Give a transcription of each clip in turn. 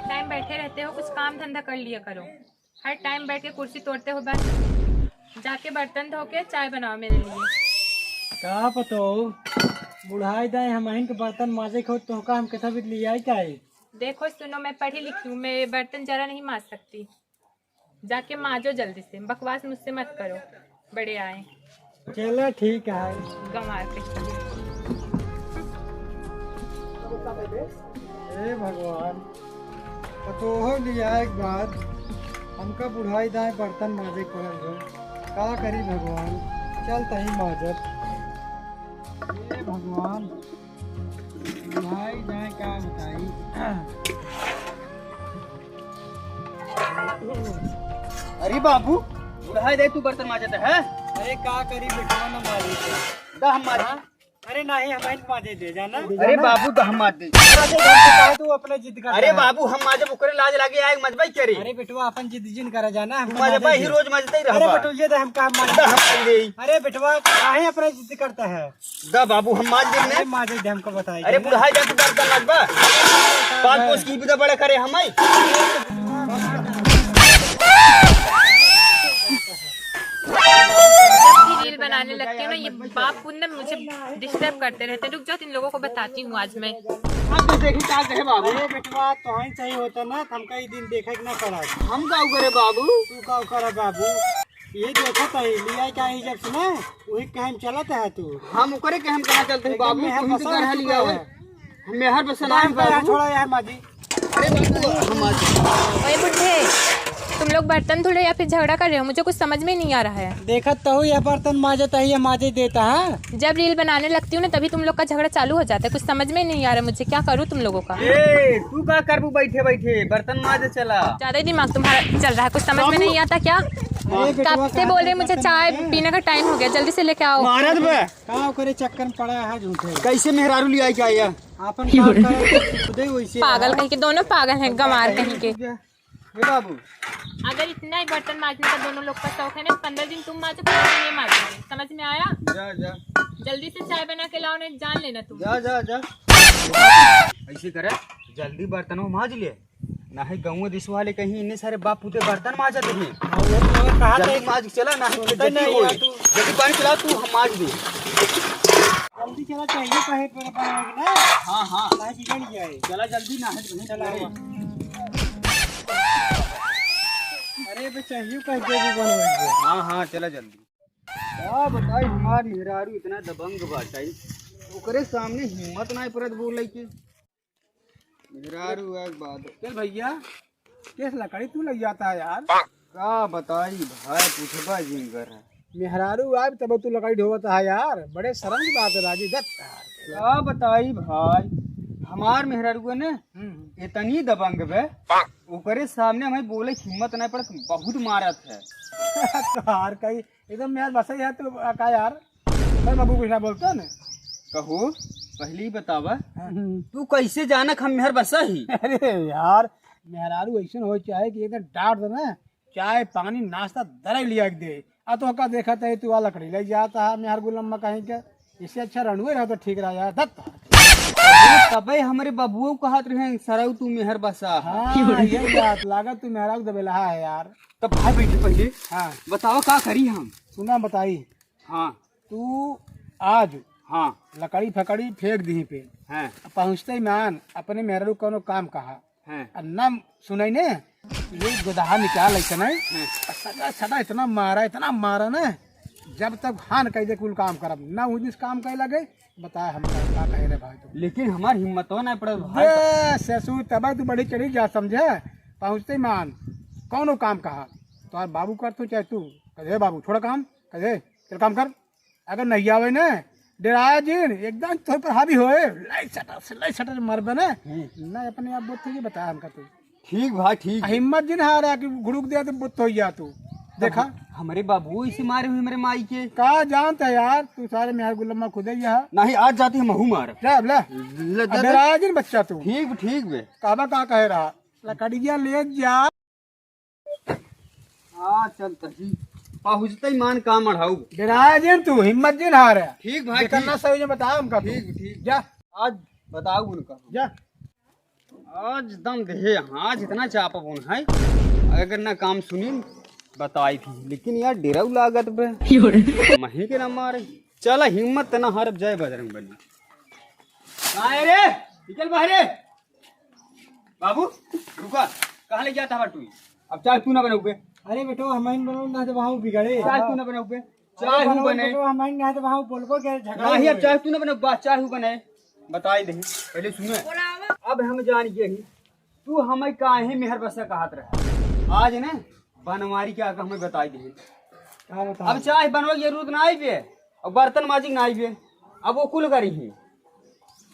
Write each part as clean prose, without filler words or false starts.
Time बैठे रहते हो, कुछ काम धंधा कर लिया करो। हर टाइम बैठ के कुर्सी तोड़ते हो बस। जाके बर्तन धो के चाय बनाओ मेरे लिए। का पतो बुढ़ाई दाए हम के बर्तन माजे को तो का हम कथा भी लिया ही चाहे। देखो सुनो, मैं पढ़ी लिखी हूँ, मैं बर्तन जरा नहीं माज सकती। जाके माजो जल्दी से, बकवास मुझसे मत करो। बड़े आए चलो ठीक है। गंवार पे। हे भगवान पतो हो लिया एक बात, हमका बुढ़ाई दाए बर्तन माजे को का करी भगवान, चल तही माजत। हे भगवान बुढ़ाई दाए का बताई। अरे बाबू बुढ़ाई दे तू बर्तन मांजता है। अरे का करी बेटा न मारी दा हम मारी। अरे नहीं हम माजे दे जाना। अरे बाबू दा हम मार दे। तू अपने जिद कर। अरे बाबू हम माजे बुकरे लाज लागे आए मजबाई करे। अरे बेटवा अपन जिद जिन करा जाना हम मजबाई ही रोज मजते ही अरे रहबा। बेटू ये तो हम काम मार दा हम मार दे। अरे बेटवा काहे अपने जिद करता है। दा बाबू हम मार दे अरे ने। माजे दे हमको बताई। अरे बुढ़ाई दे तू बर्तन माजबा। पांच पोस की भी बड़े करे हमई। रील बनाने लगती हूँ ना, ये बाप पुण्य मुझे डिस्टर्ब करते रहते हैं। रुक जाओ, इन लोगों को बताती हूँ आज मैं। अब तो देखी का कहे बाबू। अरे बेटवा तो ही सही होता ना, हमका ये दिन देखे ना पड़ा। हम का करे बाबू। तू का करा बाबू, ये देखा तो लिया क्या ही जब से ना वही कहीं चलत है तू। हम ओकरे के हम कहां चलते हैं बाबू। हम तू तो घर लिया है। हम मेहर बसना है बाबू। छोड़ा यार माजी। अरे बाबू हम मार दे। ओए बुढ़े, तुम लोग बर्तन धुल रहे या फिर झगड़ा कर रहे हो? मुझे कुछ समझ में नहीं आ रहा है। देखा तो यह बर्तन माजता ही माजे देता है। जब रील बनाने लगती हूँ ना तभी तुम लोग का झगड़ा चालू हो जाता है। कुछ समझ में नहीं आ रहा मुझे, क्या करूँ तुम लोगों का। ए तू का करबू बैठे बैठे बर्तन माजे चला। ज्यादा ही दिमाग तुम्हारा चल रहा है, कुछ समझ में नहीं आता क्या? कब से बोल रहे मुझे चाय पीने का टाइम हो गया, जल्दी से लेके आओ। महाराज बे का करे चक्कर में पड़ा है झूठे। कैसे मेहरारू लिया क्या या अपन काम करे खुदे वैसे पागल कहीं के, दोनों पागल हैं, गंवार कहीं के। ए बाबू अगर इतना ही बर्तन मांजने का दोनों लोग का शौक है ना, 15 दिन तुम मांजो, 15 दिन ये मांजेंगे। समझ में आया? जा जा जल्दी से चाय बना के लाओ, नहीं जान लेना तुम। जा जा जा ऐसे करे जल्दी बर्तनों मांज ले ना है गाँव दिस वाले कहीं इतने सारे बाप पुते बर्तन मांजते हैं। कहा जल्दी मांज चला ना जल्दी पानी चला तू हम मांज दे। जल्दी चला चाहिए कहे पर बनाएगी ना। हाँ हाँ काहे बिगड़ जाए। चला जल्दी ना है चला अरे बे चाहिए कह के भी बनवाइए। हाँ हाँ चला जल्दी। क्या बताई हमार मेहरारू इतना दबंग बाटाई, ओकरे सामने हिम्मत नहीं परत बोले के। मेहरारू एक बात चल भैया किस लकड़ी तू लग जाता है यार। का बताई भाई पूछबा जिंगर है। मेहरारू आब तब तू लकड़ी ढोवता है यार, बड़े शर्म की बात है राजी दत्त। का बताई भाई हमार मेहरारू ने इतनी दबंग बे, ओकरे सामने हमें बोले हिम्मत नहीं पड़त, बहुत मारत है। यार कहीं एकदम यार बस है तू का यार। मैं बाबू कुछ ना बोलता ना। कहो पहली बतावा तू कैसे जानक हम मेहर बसा ही। अरे यार मेहरारू ऐसे हो चाहे कि एकदम डांट दे ना, चाय पानी नाश्ता दर लिया के दे। आ तो का देखा था तू लकड़ी ले जाता है मेहर गुलम्मा कहीं के, इससे अच्छा रणुए रहा तो ठीक रहा यार दत्त। तबे हमारे बबुओ कहत रहे सरऊ तू मेहर बसा। हाँ ये बात लागत तू मेहरारू दबेला है यार। तब भाई बैठे पहले हाँ बताओ का करी हम। सुना बताई हाँ तू आज हाँ लकड़ी फकड़ी फेंक दी पे हैं पहुँचते ही मान अपने मेहरारू कोनो काम कहा हैं अन्ना सुनाई ने ये गोदाहा निकाल ऐसा नहीं सदा सदा इतना मारा ना, जब तक हान कह दे कुल काम करब ना उस दिन काम कहे लगे। बता हम क्या कहे रे भाई तू। लेकिन हमार हिम्मत हो नहीं पड़त भाई। बे ससुर तब तू बड़ी चढ़ी जा समझे। पहुँचते ही मान कौनो काम कहा तो बाबू कर तू चाहे तू कहे बाबू छोड़ा काम कहे चल काम कर। अगर नहीं आवे ना डेराया जिन एकदम तोर पर हावी होए लाई सटर मरबे ना अपने आप बोलते ही बता हमका तू। ठीक भाई ठीक। हिम्मत जिन हारा कि गुड़ुक दिया तो बुत हो गया तू। देखा हमारे बाबू इसे मारे हुए मेरे माई के का जानता यार तू सारे मेहर गुलम्मा खुदे ही है। नहीं आज जाती हम महू मार डेराया जिन बच्चा तू। ठीक ठीक बे काबा का कह रहा लकड़िया ले जा। हाँ चल तही पहुँचते ही मान काम अढ़ाऊ। डेराया जिन तू हिम्मत जिन हार है। ठीक भाई करना सही जो बता हमका तू। ठीक ठीक जा आज बताओ उनका जा आज दम दे, आज इतना चाप बुन है, अगर ना काम सुनी बताई थी, लेकिन यार डेराऊ लागत बे मही के ना मारे। चला हिम्मत ना हार, जय बजरंग बली। कहाँ है रे? निकल बाहर। बाबू रुका, कहाँ ले गया था तू? अब चाय तू ना बनाऊ बे। अरे बेटो हमारे बनो ना तो वहाँ बिगड़े चाय तू ना बनाऊ बे, चाय हूँ बने हमारे ना तो वहाँ बोलबो क्या झगड़ा नहीं। अब चाय तू ना बनाऊ, बात चाय हूँ बने बताई दही। पहले सुने, अब हम जान गए ही तू हमें काहे मेहर बसा कहत रहा। आज ने बनवारी क्या हमें बताई दही। अब चाय बनवा की जरूरत ना आई बे, और बर्तन माजिक ना आई बे, अब वो कुल करी ही।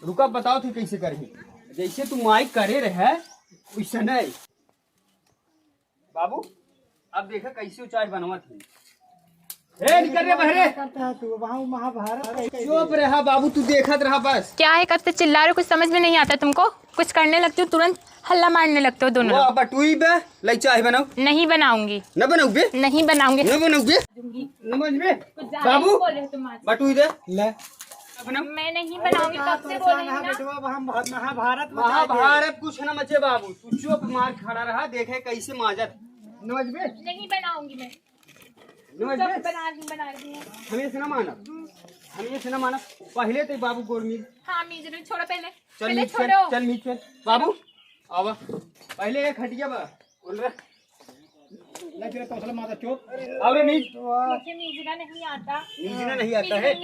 रुका बताओ थे कैसे करी, जैसे तू माइक करे रहे वैसे नहीं। बाबू अब देखा कैसे चाय बनवा थी। निकल रे बहरे, तू वहाँ महाभारत चुप रहा बाबू, तू देखत रहा बस। क्या है, कब से चिल्ला रहे हो? कुछ समझ में नहीं आता तुमको? कुछ करने लगते हो तुरंत हल्ला मारने लगते हो दोनों लोग। बटुई बे लाई चाय बनाओ। नहीं बनाऊंगी, न बनाऊ बे, नहीं बनाऊंगी। न बनाऊ बे, समझ में बाबू। बटुई दे ले बनाऊ। मैं नहीं बनाऊंगी, कब से बोल रही हूं ना। वहाँ महाभारत महाभारत कुछ न मचे बाबू, तू चुप मार खड़ा रहा, देखे कैसे माजत। समझ में नहीं बनाऊंगी मैं, समझ सब में बना रही हूँ। हमें से न माना, हमें से न माना। पहले तो बाबू गोरमी हाँ मीजर छोड़ो, पहले चल पहले मीट छोड़ो। चल मीट बाबू आवा। पहले एक हटिया बा बोल रहा तेरा तौसला माता चुप। और मीट मुझे मीजरा नहीं आता। मीजना नहीं आता है।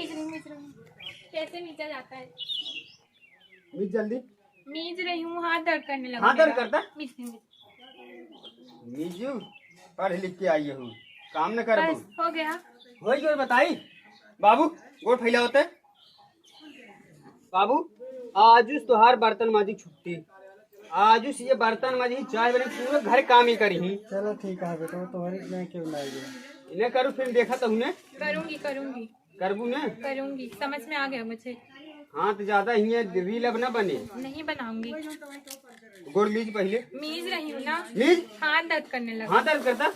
कैसे मीजा जाता है? मीट जल्दी मीज रही हूँ, हाथ दर्द करने लगा। हाथ दर्द करता? मीज मीजू पढ़ लिख के आई हूँ, काम न कर बस हो गया। हो गई। बताई बाबू गोड़ फैला होता है। बाबू आज तुहार बर्तन माजी छुट्टी, आज ये बर्तन माजी चाय बने, पूरा घर काम ही करी ही। चलो ठीक है बेटो, तुम्हारी मैं क्यों लाएगी। इन्हें करूँ फिर देखा तो उन्हें करूंगी करूंगी करबू ने। करूंगी, समझ में आ गया मुझे। हाँ तो ज्यादा ही रील अब न बने। नहीं बनाऊंगी। गोड़ लीज पहले मीज रही हूँ ना, लीज। हाथ दर्द करने लगा। हाँ दर्द करता